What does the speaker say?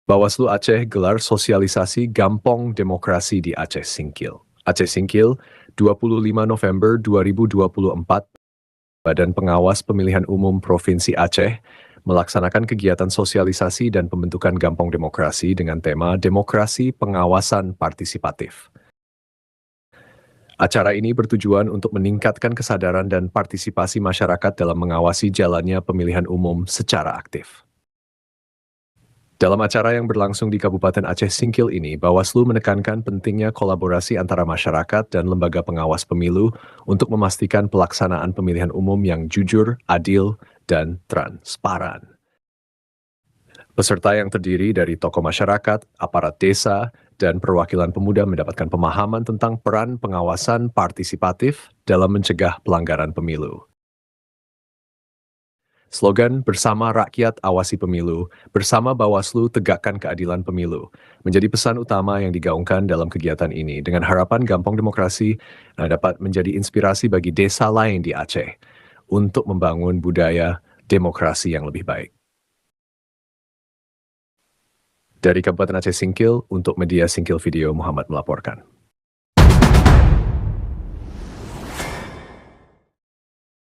Bawaslu Aceh gelar sosialisasi Gampong Demokrasi di Aceh Singkil. Aceh Singkil, 25 November 2024, Badan Pengawas Pemilihan Umum Provinsi Aceh melaksanakan kegiatan sosialisasi dan pembentukan Gampong Demokrasi dengan tema Demokrasi Pengawasan Partisipatif. Acara ini bertujuan untuk meningkatkan kesadaran dan partisipasi masyarakat dalam mengawasi jalannya pemilihan umum secara aktif. Dalam acara yang berlangsung di Kabupaten Aceh Singkil ini, Bawaslu menekankan pentingnya kolaborasi antara masyarakat dan lembaga pengawas pemilu untuk memastikan pelaksanaan pemilihan umum yang jujur, adil, dan transparan. Peserta yang terdiri dari tokoh masyarakat, aparat desa, dan perwakilan pemuda mendapatkan pemahaman tentang peran pengawasan partisipatif dalam mencegah pelanggaran pemilu. Slogan Bersama Rakyat Awasi Pemilu, bersama Bawaslu Tegakkan Keadilan Pemilu, menjadi pesan utama yang digaungkan dalam kegiatan ini dengan harapan Gampong Demokrasi dapat menjadi inspirasi bagi desa lain di Aceh untuk membangun budaya demokrasi yang lebih baik. Dari Kabupaten Aceh Singkil, untuk Media Singkil Video, Muhammad melaporkan.